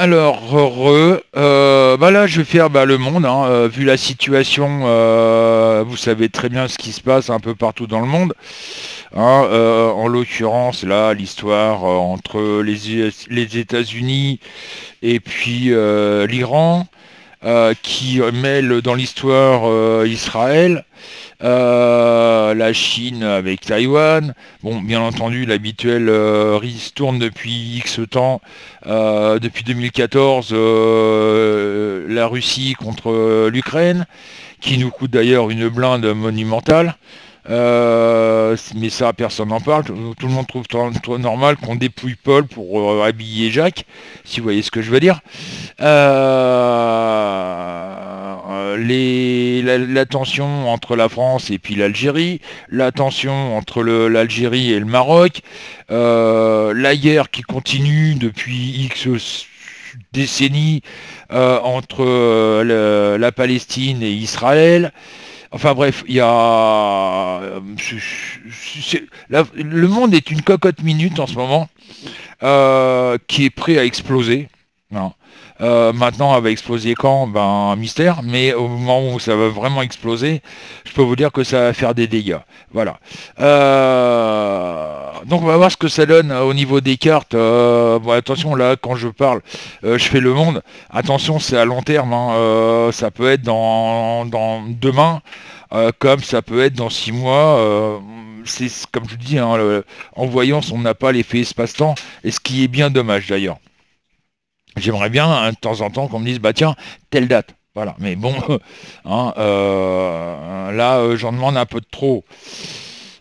Alors, heureux. Bah là, je vais faire le monde, hein, vu la situation, vous savez très bien ce qui se passe un peu partout dans le monde, hein, en l'occurrence, là, l'histoire entre les États-Unis et puis l'Iran, qui mêle dans l'histoire Israël. La Chine avec Taïwan. Bon, bien entendu, l'habituel ristourne depuis X temps, depuis 2014, la Russie contre l'Ukraine, qui nous coûte d'ailleurs une blinde monumentale. Mais ça, personne n'en parle. Tout le monde trouve normal qu'on dépouille Paul pour habiller Jacques, si vous voyez ce que je veux dire. La tension entre la France et puis l'Algérie, la tension entre l'Algérie et le Maroc, la guerre qui continue depuis X décennies entre la Palestine et Israël. Enfin bref, il y a... le monde est une cocotte minute en ce moment, qui est prêt à exploser. Non. Maintenant, elle va exploser quand? Ben, un mystère, mais au moment où ça va vraiment exploser, je peux vous dire que ça va faire des dégâts. Voilà. Donc, on va voir ce que ça donne au niveau des cartes. Bon, attention, là, quand je parle, je fais le monde. Attention, c'est à long terme, hein. Ça peut être dans demain, comme ça peut être dans 6 mois. C'est comme je dis, hein, en voyance, on n'a pas l'effet espace-temps, et ce qui est bien dommage d'ailleurs. J'aimerais bien, hein, de temps en temps, qu'on me dise, bah tiens, telle date. Voilà, mais bon, hein, là, j'en demande un peu de trop.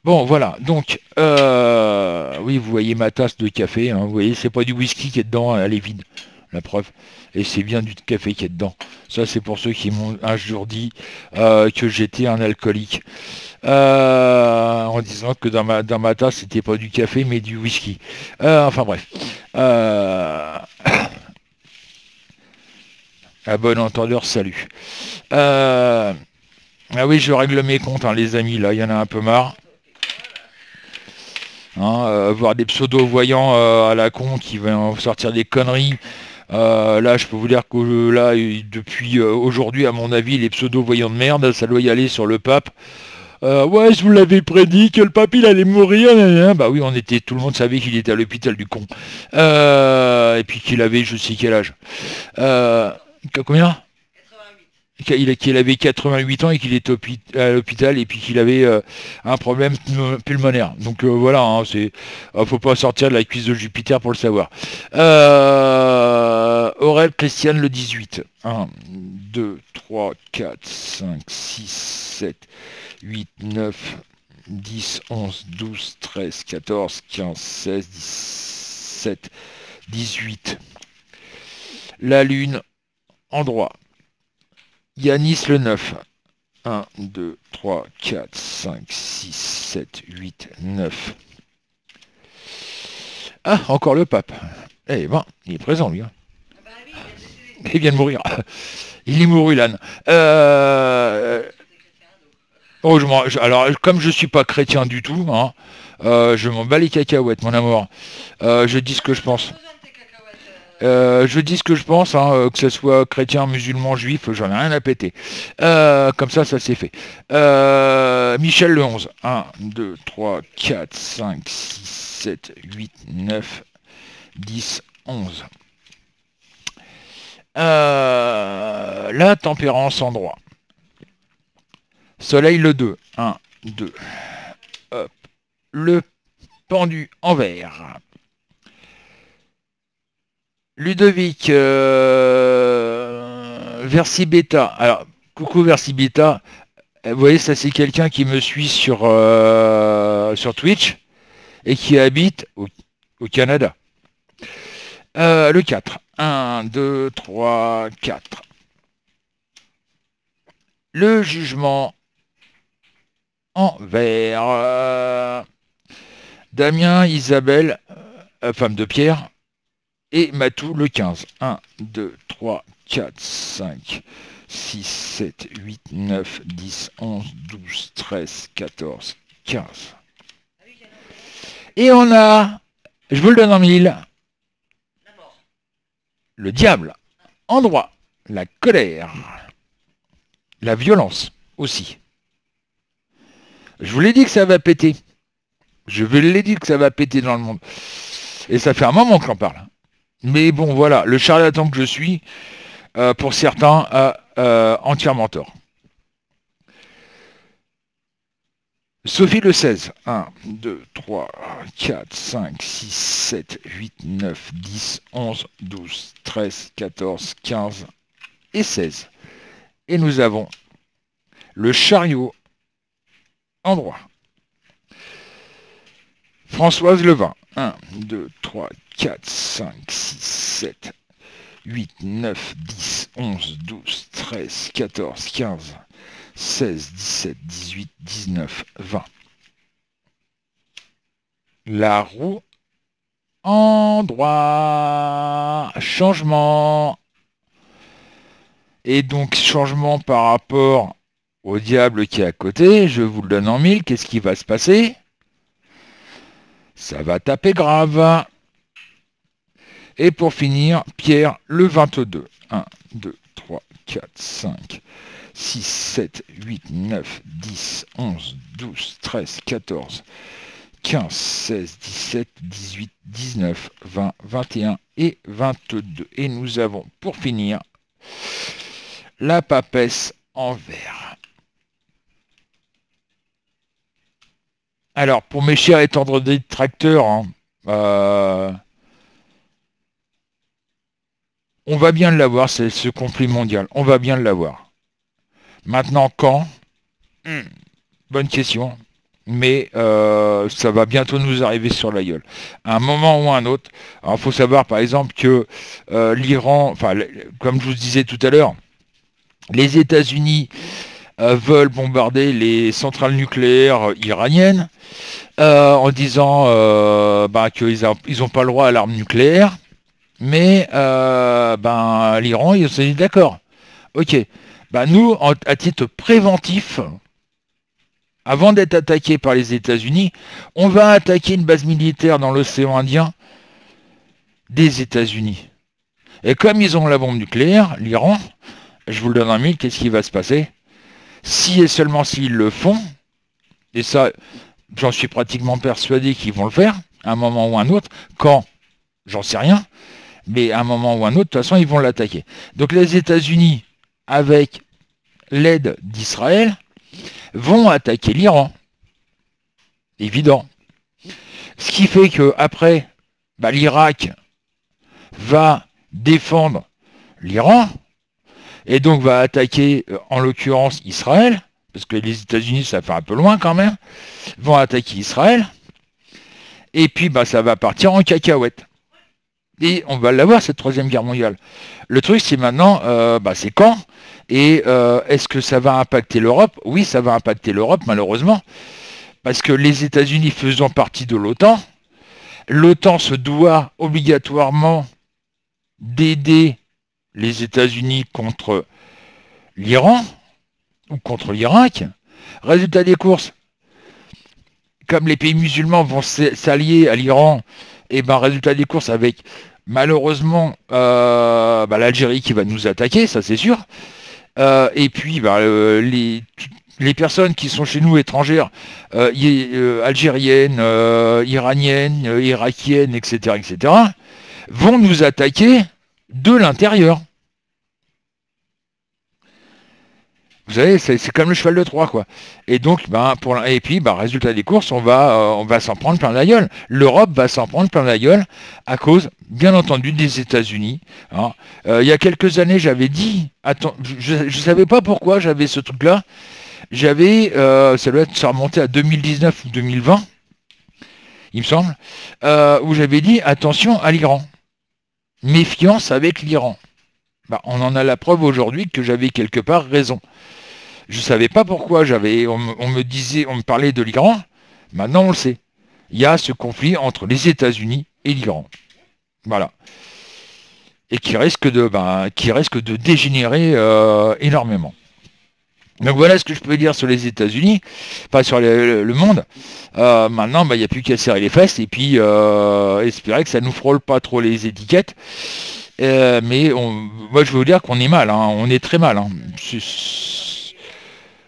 Bon, voilà, donc, oui, vous voyez ma tasse de café, hein, vous voyez, c'est pas du whisky qui est dedans, elle est vide, la preuve. Et c'est bien du café qui est dedans. Ça, c'est pour ceux qui m'ont un jour dit que j'étais un alcoolique. En disant que dans ma tasse, c'était pas du café, mais du whisky. Enfin bref. À bon entendeur, salut. Ah oui, je règle mes comptes, hein, les amis, là, il y en a un peu marre. Hein, voir des pseudo-voyants à la con qui vont sortir des conneries. Là, je peux vous dire que là, depuis aujourd'hui, à mon avis, les pseudo-voyants de merde, ça doit y aller sur le pape. Ouais, je vous l'avais prédit que le pape il allait mourir. Bah oui, tout le monde savait qu'il était à l'hôpital du con. Et puis qu'il avait je sais quel âge. Euh, Combien? Qu'il avait 88 ans et qu'il était à l'hôpital et puis qu'il avait un problème pulmonaire. Donc voilà, hein, faut pas sortir de la cuisse de Jupiter pour le savoir. Aurel Christiane le 18. 1, 2, 3, 4, 5, 6, 7, 8, 9, 10, 11, 12, 13, 14, 15, 16, 17, 18. La lune en droit. Yanis le 9. 1, 2, 3, 4, 5, 6, 7, 8, 9. Ah, encore le pape. Eh ben, il est présent, lui. Hein. Il vient de mourir. Il est mouru, l'âne. Oh, alors, comme je suis pas chrétien du tout, hein, je m'en bats les cacahuètes, mon amour. Je dis ce que je pense. Je dis ce que je pense, hein, que ce soit chrétien, musulman, juif, j'en ai rien à péter. Comme ça c'est fait. Michel le 11. 1, 2, 3, 4, 5, 6, 7, 8, 9, 10, 11. La tempérance en droit. Soleil le 2. 1, 2. Hop. Le pendu en vert. Ludovic, Versi Beta. Alors, coucou Versi Beta. Vous voyez, ça c'est quelqu'un qui me suit sur Twitch et qui habite au Canada. Le 4. 1, 2, 3, 4. Le jugement en vert. Damien, Isabelle, femme de Pierre. Et Matou le 15. 1, 2, 3, 4, 5, 6, 7, 8, 9, 10, 11, 12, 13, 14, 15. Et on a, je vous le donne en mille, le diable, en droit, la colère, la violence aussi. Je vous l'ai dit que ça va péter. Je vous l'ai dit que ça va péter dans le monde. Et ça fait un moment que j'en parle. Mais bon, voilà, le charlatan que je suis, pour certains, a entièrement tort. Sophie le 16. 1, 2, 3, 4, 5, 6, 7, 8, 9, 10, 11, 12, 13, 14, 15 et 16. Et nous avons le chariot en droit. Françoise Levin. 1, 2, 3, 4, 5, 6, 7, 8, 9, 10, 11, 12, 13, 14, 15, 16, 17, 18, 19, 20. La roue en droit. Changement. Et donc, changement par rapport au diable qui est à côté. Je vous le donne en mille. Qu'est-ce qui va se passer? Ça va taper grave. Et pour finir, Pierre le 22. 1, 2, 3, 4, 5, 6, 7, 8, 9, 10, 11, 12, 13, 14, 15, 16, 17, 18, 19, 20, 21 et 22. Et nous avons, pour finir, la papesse en vert. Alors, pour mes chers et tendres détracteurs, on va bien l'avoir, c'est ce conflit mondial. On va bien l'avoir. Maintenant, quand? Bonne question. Mais ça va bientôt nous arriver sur la gueule. À un moment ou à un autre. Alors, il faut savoir, par exemple, que l'Iran, enfin, comme je vous disais tout à l'heure, les États-Unis veulent bombarder les centrales nucléaires iraniennes en disant qu'ils n'ont pas le droit à l'arme nucléaire. Mais l'Iran, ils se dit d'accord. Ok. Nous, à titre préventif, avant d'être attaqué par les États-Unis, on va attaquer une base militaire dans l'océan Indien des États-Unis. Et comme ils ont la bombe nucléaire, l'Iran, je vous le donne en mille, qu'est-ce qui va se passer? Si et seulement s'ils le font, et ça, j'en suis pratiquement persuadé qu'ils vont le faire, à un moment ou à un autre, quand? J'en sais rien, mais à un moment ou à un autre, de toute façon, ils vont l'attaquer. Donc les États-Unis, avec l'aide d'Israël, vont attaquer l'Iran. Évident. Ce qui fait que après, l'Irak va défendre l'Iran, et donc va attaquer, en l'occurrence, Israël, parce que les États-Unis, ça fait un peu loin quand même, vont attaquer Israël, et puis ça va partir en cacahuète. Et on va l'avoir, cette troisième guerre mondiale. Le truc, c'est maintenant, c'est quand? Et est-ce que ça va impacter l'Europe? Oui, ça va impacter l'Europe, malheureusement, parce que les États-Unis faisant partie de l'OTAN, l'OTAN se doit obligatoirement d'aider les États-Unis contre l'Iran ou contre l'Irak. Résultat des courses, comme les pays musulmans vont s'allier à l'Iran, et résultat des courses avec malheureusement l'Algérie qui va nous attaquer, ça c'est sûr. Et puis les personnes qui sont chez nous étrangères, algériennes, iraniennes, irakiennes, etc., vont nous attaquer de l'intérieur. Vous savez, c'est comme le cheval de Troie, quoi. Et donc, résultat des courses, on va s'en prendre plein la gueule. L'Europe va s'en prendre plein la gueule à cause, bien entendu, des États-Unis. Hein. Il y a quelques années, j'avais dit, je ne savais pas pourquoi j'avais ce truc-là. Ça remontait à 2019 ou 2020, il me semble, où j'avais dit, attention à l'Iran. Méfiance avec l'Iran. On en a la preuve aujourd'hui que j'avais quelque part raison. Je ne savais pas pourquoi on me parlait de l'Iran. Maintenant, on le sait. Il y a ce conflit entre les États-Unis et l'Iran. Voilà. Et qui risque de dégénérer énormément. Donc voilà ce que je peux dire sur les États-Unis, pas sur le monde. Maintenant, il n'y a plus qu'à serrer les fesses et puis espérer que ça ne nous frôle pas trop les étiquettes. Mais moi je veux vous dire qu'on est mal, hein, on est très mal. Hein.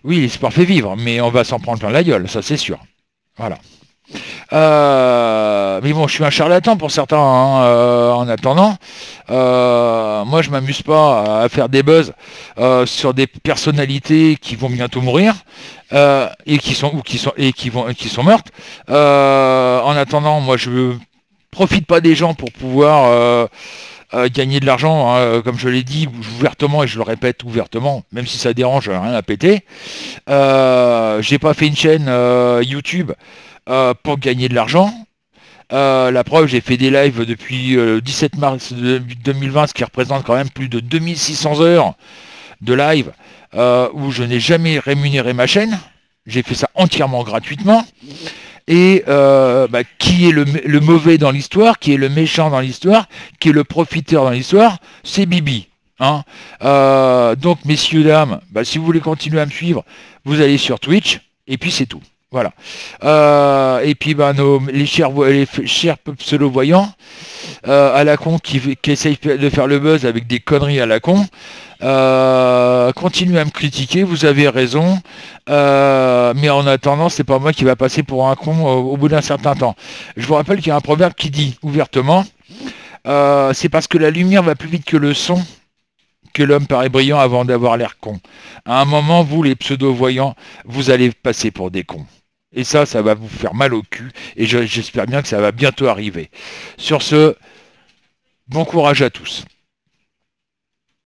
Oui, l'e-sport fait vivre, mais on va s'en prendre plein la gueule, ça c'est sûr. Voilà. Mais bon, je suis un charlatan pour certains, hein, en attendant. Moi, je m'amuse pas à faire des buzz sur des personnalités qui vont bientôt mourir et qui sont mortes. En attendant, moi, je profite pas des gens pour pouvoir gagner de l'argent, hein, comme je l'ai dit ouvertement et je le répète ouvertement, même si ça dérange, rien à péter. J'ai pas fait une chaîne YouTube pour gagner de l'argent. La preuve, j'ai fait des lives depuis le 17 mars 2020, ce qui représente quand même plus de 2600 heures de live où je n'ai jamais rémunéré ma chaîne. J'ai fait ça entièrement gratuitement. Et qui est le mauvais dans l'histoire, qui est le méchant dans l'histoire, qui est le profiteur dans l'histoire, c'est Bibi. Hein. Donc, messieurs, dames, si vous voulez continuer à me suivre, vous allez sur Twitch, et puis c'est tout. Voilà. Et puis les chers pseudo-voyants à la con qui essayent de faire le buzz avec des conneries à la con, continuez à me critiquer, vous avez raison, mais en attendant, c'est pas moi qui va passer pour un con au bout d'un certain temps. Je vous rappelle qu'il y a un proverbe qui dit ouvertement, c'est parce que la lumière va plus vite que le son que l'homme paraît brillant avant d'avoir l'air con. À un moment, vous, les pseudo-voyants, vous allez passer pour des cons. Et ça va vous faire mal au cul, et j'espère bien que ça va bientôt arriver. Sur ce, bon courage à tous.